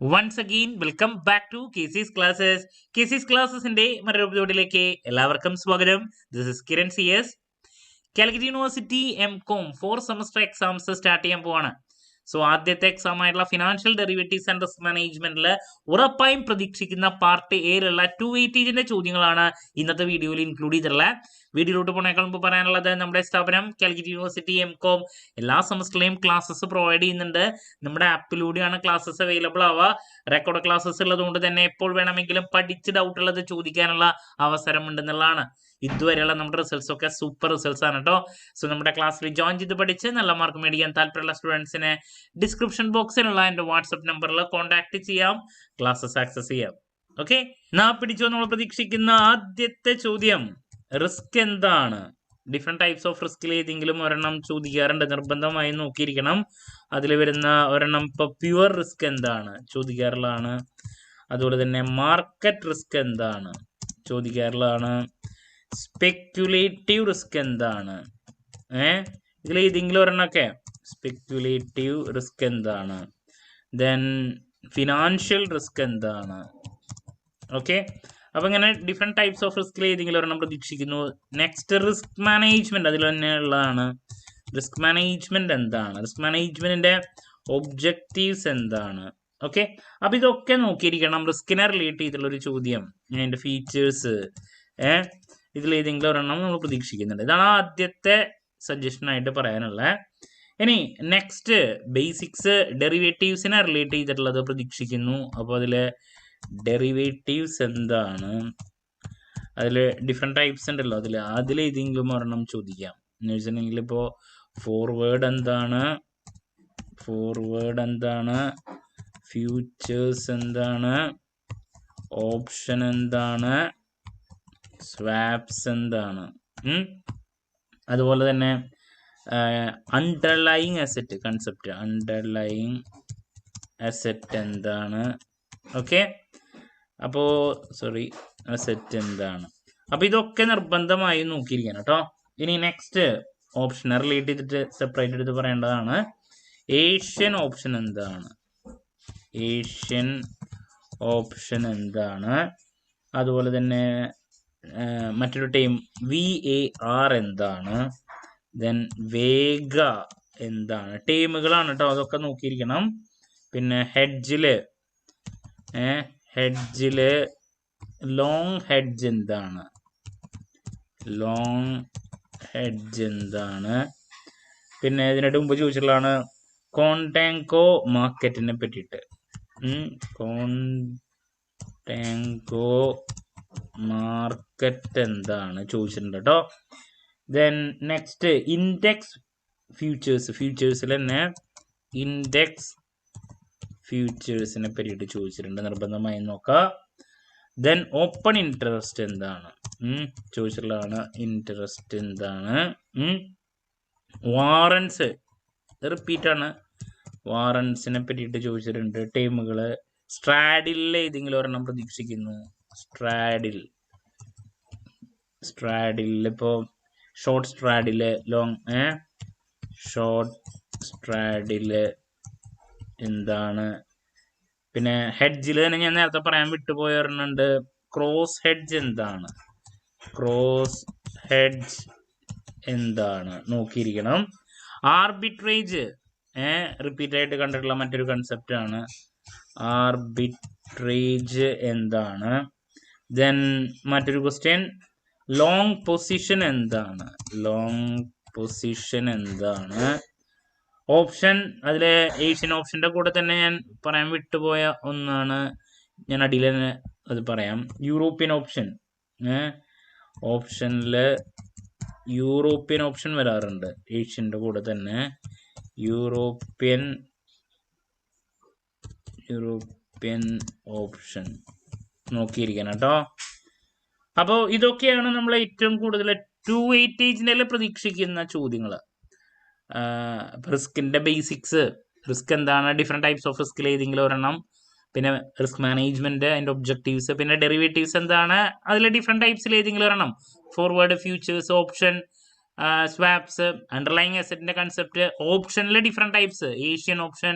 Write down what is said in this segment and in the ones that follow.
Once again, welcome back to KC's Classes. KC's Classesന്റെ മറ്റൊരു എപ്പിസോഡിലേക്ക് എല്ലാവർക്കും സ്വാഗതം. This is Kiran CS. Calicut university M.Com 4 semester exams start ചെയ്യാൻ പോവാണ്. സോ ആദ്യത്തെ എക്സാം ആയിട്ടുള്ള ഫിനാൻഷ്യൽ ഡെറിവേറ്റീവ്സ് ആൻഡ് റിസ്ക് മാനേജ്മെന്റിൽ ഉറപ്പായും പ്രതീക്ഷിക്കുന്ന പാർട്ട് എയിലുള്ള 280 ചോദ്യങ്ങളാണ് ഇന്നത്തെ വീഡിയോയിൽ ഇൻക്ലൂഡ് ചെയ്തിട്ടുള്ളത്. വീഡിയോയിലോട്ട് പോണേക്കാൾ മുമ്പ് പറയാനുള്ളത് നമ്മുടെ സ്ഥാപനം കാലിക്കറ്റ് യൂണിവേഴ്സിറ്റി M.Com എല്ലാ സെമസ്റ്ററിലെയും ക്ലാസ്സസ് പ്രൊവൈഡ് ചെയ്യുന്നുണ്ട്. നമ്മുടെ ആപ്പിലൂടെയാണ് ക്ലാസ്സസ് അവൈലബിൾ ആവുക. റെക്കോർഡ് ക്ലാസ്സസ് ഉള്ളതുകൊണ്ട് തന്നെ എപ്പോൾ വേണമെങ്കിലും പഠിച്ച് ഡൗട്ട് ഉള്ളത് ചോദിക്കാനുള്ള അവസരം ഉണ്ടെന്നുള്ളതാണ്. ഇതുവരെയുള്ള നമ്മുടെ റിസൾട്ട്സ് ഒക്കെ സൂപ്പർ റിസൾട്ട്സ് ആണ് കേട്ടോ. സോ നമ്മുടെ ക്ലാസ്സിൽ ജോയിൻ ചെയ്ത് പഠിച്ച് നല്ല മാർക്ക് മേടിക്കാൻ താല്പര്യമുള്ള സ്റ്റുഡൻസിനെ ഡിസ്ക്രിപ്ഷൻ ബോക്സിലുള്ള എൻ്റെ വാട്സ്ആപ്പ് നമ്പറിൽ കോൺടാക്ട് ചെയ്യാം, ക്ലാസ്സസ് ആക്സസ് ചെയ്യാം. ഓക്കെ, പിടിച്ചോ. നമ്മൾ പ്രതീക്ഷിക്കുന്ന ആദ്യത്തെ ചോദ്യം, റിസ്ക് എന്താണ്? ഡിഫറെന്റ് ടൈപ്സ് ഓഫ് റിസ്കിൽ ഏതെങ്കിലും ഒരെണ്ണം ചോദിക്കാറുണ്ട്, നിർബന്ധമായി നോക്കിയിരിക്കണം. അതിൽ വരുന്ന ഒരെണ്ണം ഇപ്പൊ പ്യുവർ റിസ്ക് എന്താണ് ചോദിക്കാറുള്ളതാണ്. അതുപോലെ തന്നെ മാർക്കറ്റ് റിസ്ക് എന്താണ് ചോദിക്കാറുള്ളതാണ്. സ്പെക്യുലേറ്റീവ് റിസ്ക് എന്താണ്? ഇതിൽ ഏതെങ്കിലും ഒരെണ്ണമൊക്കെ സ്പെക്യുലേറ്റീവ് റിസ്ക് എന്താണ്. ദെൻ ഫിനാൻഷ്യൽ റിസ്ക് എന്താണ്. ഓക്കെ, അപ്പൊ ഇങ്ങനെ ഡിഫറെന്റ് ടൈപ്സ് ഓഫ് റിസ്കിൽ ഏതെങ്കിലും ഒരെണ്ണം പ്രതീക്ഷിക്കുന്നു. നെക്സ്റ്റ് റിസ്ക് മാനേജ്മെന്റ്, അതിൽ തന്നെ ഉള്ളതാണ്. റിസ്ക് മാനേജ്മെന്റ് എന്താണ്? റിസ്ക് മാനേജ്മെന്റിന്റെ ഒബ്ജക്റ്റീവ്സ് എന്താണ്? ഓക്കെ, അപ്പൊ ഇതൊക്കെ നോക്കിയിരിക്കണം. റിസ്കിനെ റിലേറ്റ് ചെയ്തിട്ടുള്ള ഒരു ചോദ്യം, അതിന്റെ ഫീച്ചേഴ്സ്, ഇതിൽ ഏതെങ്കിലും ഒരെണ്ണം നമ്മൾ പ്രതീക്ഷിക്കുന്നുണ്ട്. ഇതാണ് ആദ്യത്തെ സജഷൻ ആയിട്ട് പറയാനുള്ളത്. ഇനി നെക്സ്റ്റ് ബേസിക്സ്, ഡെറിവേറ്റീവ്സിനെ റിലേറ്റ് ചെയ്തിട്ടുള്ളത് പ്രതീക്ഷിക്കുന്നു. അപ്പോൾ അതില് ഡെറിവേറ്റീവ്സ് എന്താണ്? അതിൽ ഡിഫറെന്റ് ടൈപ്സ് ഉണ്ടല്ലോ, അതിൽ ഏതെങ്കിലും ഒരെണ്ണം ചോദിക്കാം എന്ന് വെച്ചിട്ടുണ്ടെങ്കിൽ ഇപ്പോൾ ഫോർവേഡ് എന്താണ്, ഫ്യൂച്ചേഴ്സ് എന്താണ്, ഓപ്ഷൻ എന്താണ്, സ്വാപ്സ് എന്താണ്. അതുപോലെ തന്നെ underlying asset concept, underlying asset എന്താണ്. ഓക്കെ, അപ്പോൾ അസറ്റ് എന്താണ്. അപ്പൊ ഇതൊക്കെ നിർബന്ധമായി നോക്കിയിരിക്കണം കേട്ടോ. ഇനി നെക്സ്റ്റ് ഓപ്ഷനെ റിലേറ്റ് ചെയ്തിട്ട് സെപ്പറേറ്റ് എടുത്ത് പറയേണ്ടതാണ്. ഏഷ്യൻ ഓപ്ഷൻ എന്താണ്, ഏഷ്യൻ ഓപ്ഷൻ എന്താണ്. അതുപോലെ തന്നെ മറ്റൊരു ടൈം VAR എന്താണ്. ദെൻ വേഗ എന്താണ്. ടീമുകളാണ് കേട്ടോ, അതൊക്കെ നോക്കിയിരിക്കണം. പിന്നെ ഹെഡ്ജില് ലോങ് ഹെഡ്ജ് എന്താണ്, പിന്നെ ഇതിനായിട്ട് മുമ്പ് ചോദിച്ചിട്ടുള്ളതാണ് കോണ്ടാങ്കോ മാർക്കറ്റിനെ പറ്റിയിട്ട്. കോണ്ടാങ്കോ മാർക്കറ്റ് എന്താണ് ചോദിച്ചിട്ടുണ്ട് കേട്ടോ. ദെൻ നെക്സ്റ്റ് ഇൻഡെക്സ് ഫ്യൂച്ചേഴ്സിൽ തന്നെ ഇൻഡെക്സ് ഫ്യൂച്ചേഴ്സിനെ പറ്റിയിട്ട് ചോദിച്ചിട്ടുണ്ട്, നിർബന്ധമായി നോക്കാം. ദെൻ ഓപ്പൺ ഇൻട്രസ്റ്റ് എന്താണ് ചോദിച്ചിട്ടുള്ളതാണ്. ഇൻട്രസ്റ്റ് എന്താണ്. വാറൻസ് റിപ്പീറ്റാണ്, വാറൻസിനെ പറ്റിയിട്ട് ചോദിച്ചിട്ടുണ്ട്. ടൈമുകള് സ്ട്രാഡിൽ ഏതെങ്കിലും ഒരെണ്ണം പ്രതീക്ഷിക്കുന്നു. സ്ട്രാഡിൽ ഇപ്പോൾ ഷോർട്ട് സ്ട്രാഡില്, ഷോർട്ട് സ്ട്രാഡില് എന്താണ്. പിന്നെ ഹെഡ്ജിൽ തന്നെ ഞാൻ നേരത്തെ പറയാൻ വിട്ടുപോയ ഒരെണ്ണുണ്ട്, ക്രോസ് ഹെഡ്ജ് എന്താണ്, നോക്കിയിരിക്കണം. ആർബിട്രേജ് റിപ്പീറ്റ് ആയിട്ട് കണ്ടിട്ടുള്ള മറ്റൊരു കൺസെപ്റ്റ് ആണ്. ആർബിട്രേജ് എന്താണ്. ദെൻ മറ്റൊരു ക്വസ്റ്റ്യൻ, ലോങ് പൊസിഷൻ എന്താണ്. ഓപ്ഷൻ, അതിലെ ഏഷ്യൻ ഓപ്ഷന്റെ കൂടെ തന്നെ ഞാൻ പറയാൻ വിട്ടുപോയ ഒന്നാണ്, ഞാൻ അടിയിൽ തന്നെ അത് പറയാം. യൂറോപ്യൻ ഓപ്ഷൻ, ഓപ്ഷനില് യൂറോപ്യൻ ഓപ്ഷൻ വരാറുണ്ട് ഏഷ്യന്റെ കൂടെ തന്നെ. യൂറോപ്യൻ ഓപ്ഷൻ നോക്കിയിരിക്കണം കേട്ടോ. അപ്പോൾ ഇതൊക്കെയാണ് നമ്മൾ ഏറ്റവും കൂടുതൽ 280 പ്രതീക്ഷിക്കുന്ന ചോദ്യങ്ങൾ. റിസ്കിന്റെ ബേസിക്സ്, റിസ്ക് എന്താണ്, ഡിഫറെന്റ് ടൈപ്സ് ഓഫ് റിസ്കിൽ ഏതെങ്കിലും ഒരെണ്ണം, പിന്നെ റിസ്ക് മാനേജ്മെന്റ്, അതിന്റെ ഒബ്ജക്റ്റീവ്സ്, പിന്നെ ഡെറിവേറ്റീവ്സ് എന്താണ്, അതിലെ ഡിഫറെന്റ് ടൈപ്സിൽ ഏതെങ്കിലും ഒരെണ്ണം, forward, futures, option, swaps, underlying അസറ്റിന്റെ കൺസെപ്റ്റ്, ഓപ്ഷനിലെ different types, Asian option,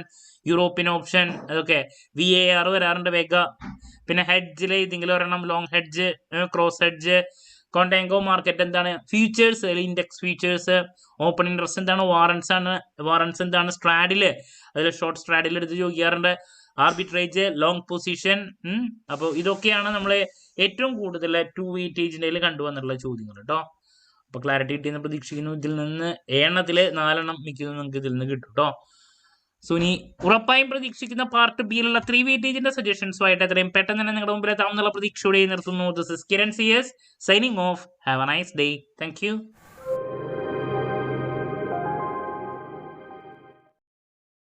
European option, അതൊക്കെ VAR വരാറുണ്ട്, വേഗ. പിന്നെ ഹെഡ്ജിൽ ഏതെങ്കിലും ഒരെണ്ണം, long hedge, cross hedge. Contango market എന്താണ്? Futures, index futures. Open interest എന്താണ്? വാറൻസ് എന്താണ്? സ്ട്രാഡില്, അതിൽ ഷോർട്ട് സ്ട്രാഡിൽ എടുത്ത് ചോദിക്കാറുണ്ട്. Arbitrage, long position. അപ്പോൾ ഇതൊക്കെയാണ് നമ്മളെ ഏറ്റവും കൂടുതൽ 2 വെയിറ്റേജിൻ്റെ കണ്ടുവന്നിട്ടുള്ള ചോദ്യങ്ങൾ കേട്ടോ. അപ്പോൾ ക്ലാരിറ്റി കിട്ടിയെന്ന് പ്രതീക്ഷിക്കുന്നു. ഇതിൽ നിന്ന് 4 മിക്കതും നമുക്ക് ഇതിൽ നിന്ന് കിട്ടും കേട്ടോ. സോ ഇനി ഉറപ്പായും പ്രതീക്ഷിക്കുന്ന പാർട്ട് ബിയിലുള്ള 3 വെയിറ്റേജിന്റെ സജഷൻസുമായിട്ട് എത്രയും പെട്ടെന്ന് തന്നെ നിങ്ങളുടെ മുമ്പിൽ എത്താമെന്നുള്ള പ്രതീക്ഷയോടെ നിർത്തുന്നു. This is Kiran CS signing off. Have a nice day. Thank U.